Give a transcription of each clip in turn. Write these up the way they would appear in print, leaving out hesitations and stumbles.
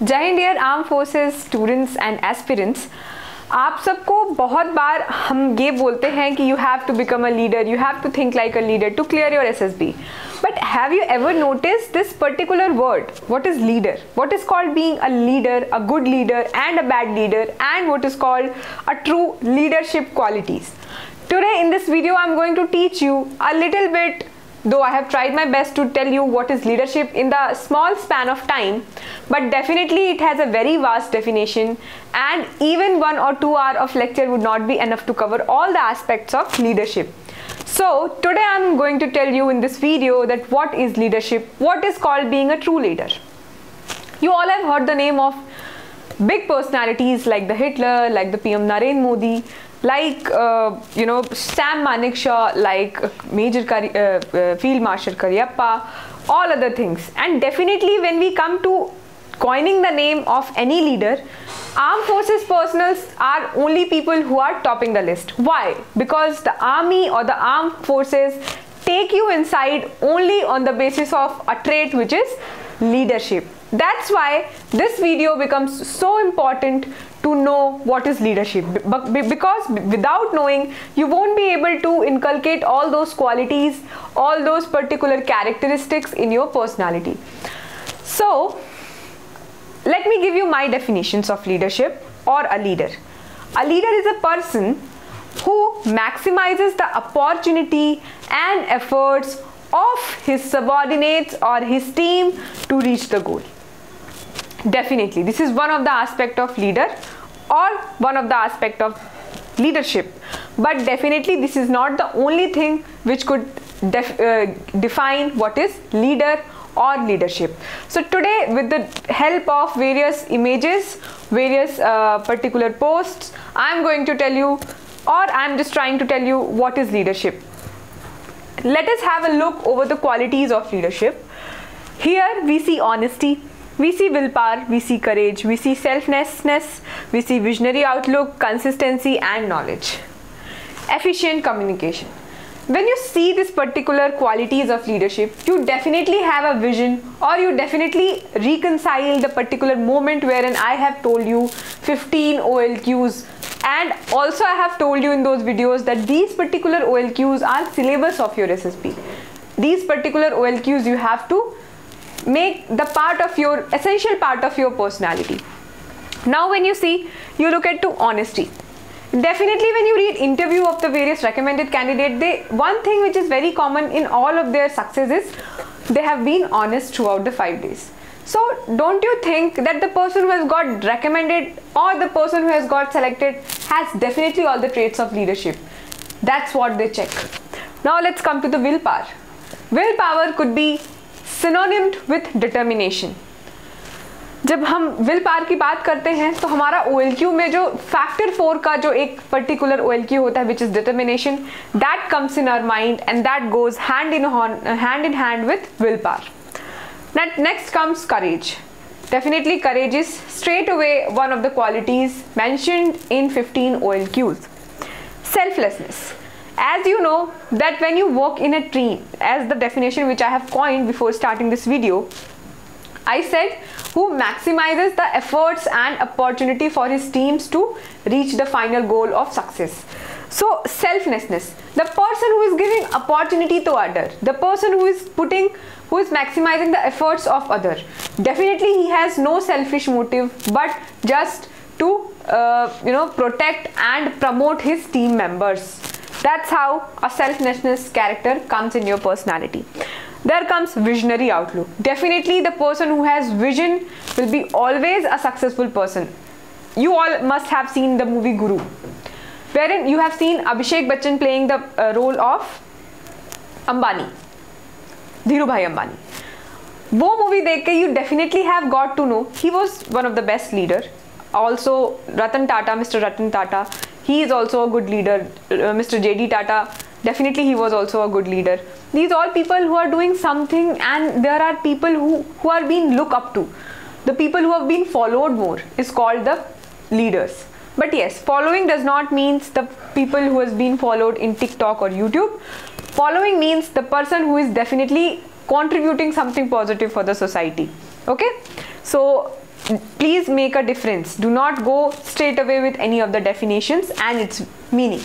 जय हिंद dear arm forces students and aspirants. आप सबको बहुत बार हम ये बोलते हैं कि you have to become a leader, you have to think like a leader to clear your SSB. But have you ever noticed this particular word? What is leader? What is called being a leader, a good leader and a bad leader, and what is called a true leadership qualities? Today in this video I'm going to teach you a little bit, though I have tried my best to tell you what is leadership in the small span of time, but definitely it has a very vast definition and even 1 or 2 hours of lecture would not be enough to cover all the aspects of leadership. So today I'm going to tell you in this video that what is leadership, what is called being a true leader. You all have heard the name of big personalities like the Hitler, like the PM Narendra Modi, like Sam Manekshaw, like Field Marshal Cariappa, all other things. And definitely when we come to coining the name of any leader, armed forces personals are only people who are topping the list. Why? Because the army or the armed forces take you inside only on the basis of a trait which is leadership. That's why this video becomes so important to know what is leadership, because without knowing you won't be able to inculcate all those qualities, all those particular characteristics in your personality. So let me give you my definitions of leadership or a leader. A leader is a person who maximizes the opportunity and efforts of his subordinates or his team to reach the goal. Definitely, this is one of the aspects of leader or one of the aspects of leadership. But definitely this is not the only thing which could define what is leader or leadership. So today, with the help of various images, various particular posts, I am going to tell you, or I am just trying to tell you what is leadership. Let us have a look over the qualities of leadership. Here we see honesty, we see willpower, we see courage, we see selflessness, we see visionary outlook, consistency and knowledge. Efficient communication. When you see these particular qualities of leadership, you definitely have a vision, or you definitely reconcile the particular moment wherein I have told you 15 OLQs, and also I have told you in those videos that these particular OLQs are syllabus of your SSB. These particular OLQs you have to make the part of your essential part of your personality. Now when you see, you look at to honesty. Definitely when you read interview of the various recommended candidates, one thing which is very common in all of their success is they have been honest throughout the 5 days. So don't you think that the person who has got recommended or the person who has got selected has definitely all the traits of leadership? That's what they check. Now let's come to the willpower. Willpower could be synonymous with determination. जब हम will power की बात करते हैं तो हमारा OLQ में जो फैक्टर 4 का जो एक पर्टिकुलर OLQ होता है, which is determination, that comes in our mind and that goes hand in hand with willpower. Next comes courage. Definitely courage is straight away one of the qualities mentioned in 15 OLQs. Selflessness. As you know that when you work in a team, as the definition which I have coined before starting this video, I said who maximizes the efforts and opportunity for his teams to reach the final goal of success. So selflessness, the person who is giving opportunity to other, the person who is maximizing the efforts of other. Definitely he has no selfish motive, but just to protect and promote his team members. That's how a selflessness character comes in your personality. There comes visionary outlook. Definitely the person who has vision will be always a successful person. You all must have seen the movie Guru, wherein you have seen Abhishek Bachchan playing the role of Ambani, Dhirubhai Ambani. वो movie देख के you definitely have got to know he was one of the best leader. Also Ratan Tata, Mr. Ratan Tata, he is also a good leader. Mr. JD Tata, definitely he was also a good leader. These all people who are doing something, and there are people who are being looked up to. The people who have been followed more is called the leaders. But yes, following does not mean the people who has been followed in TikTok or YouTube. Following means the person who is definitely contributing something positive for the society. Okay, so please make a difference. Do not go straight away with any of the definitions and its meaning.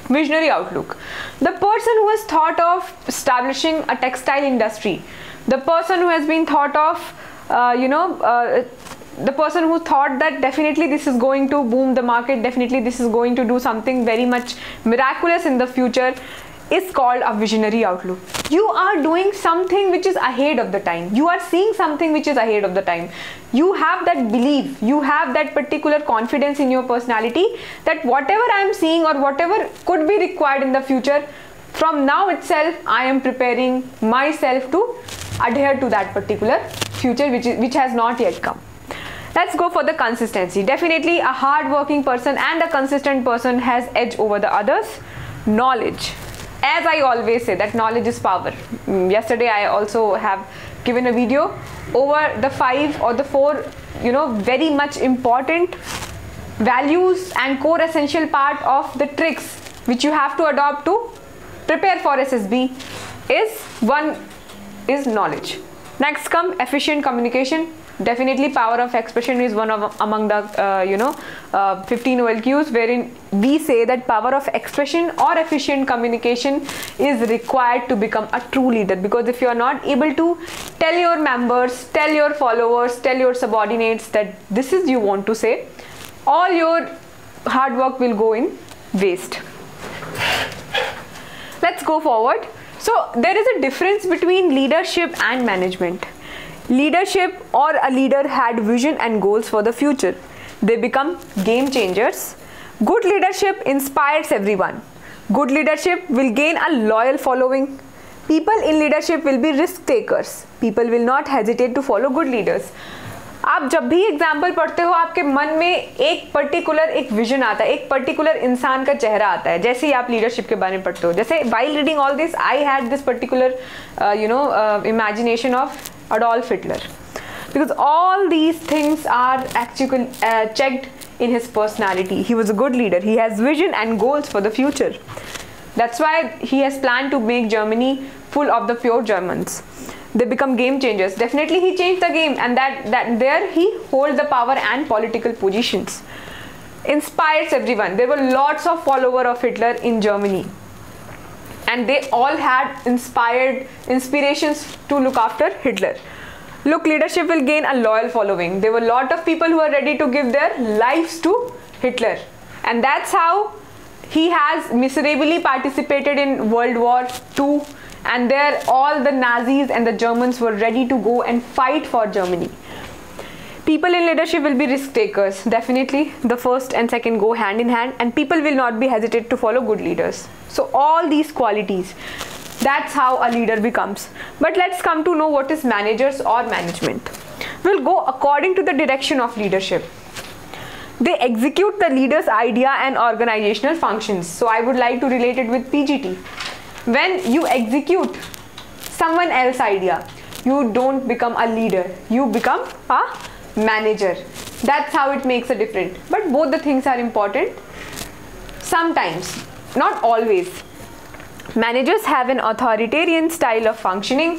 Visionary outlook. The person who has thought of establishing a textile industry, the person who has been thought of, the person who thought that definitely this is going to boom the market, definitely this is going to do something very much miraculous in the future, is called a visionary outlook. You are doing something which is ahead of the time. You are seeing something which is ahead of the time. You have that belief, you have that particular confidence in your personality that whatever I am seeing or whatever could be required in the future, from now itself I am preparing myself to adhere to that particular future which has not yet come. Let's go for the consistency. Definitely a hard-working person and a consistent person has edge over the others. Knowledge. As I always say, that knowledge is power. Yesterday I also have given a video over the 5 or the 4 very much important values and core essential part of the tricks which you have to adopt to prepare for SSB. One is knowledge. Next come efficient communication. Definitely power of expression is one of among the 15 OLQs, wherein we say that power of expression or efficient communication is required to become a true leader. Because if you are not able to tell your members, tell your followers, tell your subordinates that this is you want to say, all your hard work will go in waste. Let's go forward. So there is a difference between leadership and management. Leadership or a leader had vision and goals for the future. They become game changers. Good leadership inspires everyone. Good leadership will gain a loyal following. People in leadership will be risk takers. People will not hesitate to follow good leaders. आप जब भी example पढ़ते हो आपके मन में एक particular एक विजन आता है, एक पर्टिकुलर इंसान का चेहरा आता है. जैसे ही आप लीडरशिप के बारे में पढ़ते हो, जैसे while reading all this I had this particular imagination of Adolf Hitler, because all these things are actually checked in his personality. He was a good leader. He has vision and goals for the future. That's why he has planned to make Germany full of the pure Germans. They become game changers. Definitely he changed the game, and that there he holds the power and political positions. Inspires everyone. There were lots of followers of Hitler in Germany, and they all had inspirations to look after Hitler. Look, leadership will gain a loyal following. There were a lot of people who are ready to give their lives to Hitler, and that's how he has miserably participated in World War II, and there all the Nazis and the Germans were ready to go and fight for Germany. People in leadership will be risk takers. Definitely the first and second go hand in hand, and people will not be hesitant to follow good leaders. So all these qualities, that's how a leader becomes. But let's come to know what is managers or management. We'll go according to the direction of leadership. They execute the leader's idea and organizational functions. So I would like to relate it with PGT. When you execute someone else's idea, you don't become a leader, you become a manager. That's how it makes a difference. But both the things are important. Sometimes, not always. Managers have an authoritarian style of functioning.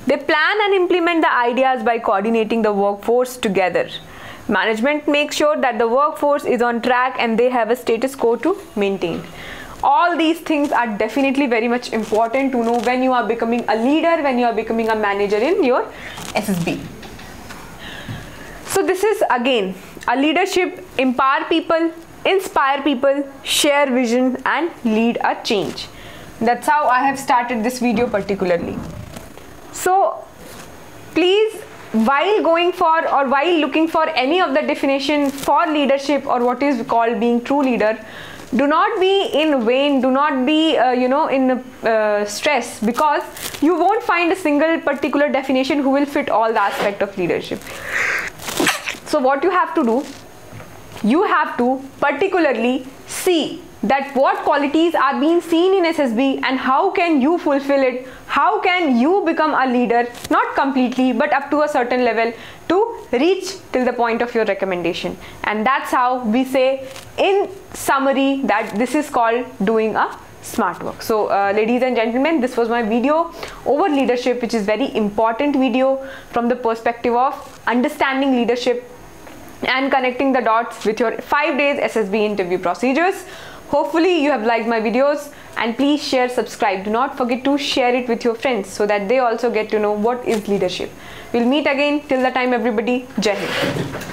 They plan and implement the ideas by coordinating the workforce together. Management makes sure that the workforce is on track and they have a status quo to maintain. All these things are definitely very much important to know when you are becoming a leader, when you are becoming a manager in your SSB. So this is again a leadership: empower people, inspire people, share vision and lead a change. That's how I have started this video particularly. So please, while going for or while looking for any of the definition for leadership or what is called being true leader, do not be in vain, do not be in stress, because you won't find a single particular definition who will fit all the aspect of leadership. So what you have to do, you have to particularly see that what qualities are being seen in SSB and how can you fulfill it, how can you become a leader, not completely but up to a certain level to reach till the point of your recommendation. And that's how we say in summary that this is called doing a smart work. So ladies and gentlemen, this was my video over leadership, which is very important video from the perspective of understanding leadership and connecting the dots with your 5 days SSB interview procedures. Hopefully you have liked my videos, and please share, subscribe. Do not forget to share it with your friends so that they also get to know what is leadership. We'll meet again. Till the time, everybody, Jai Hind.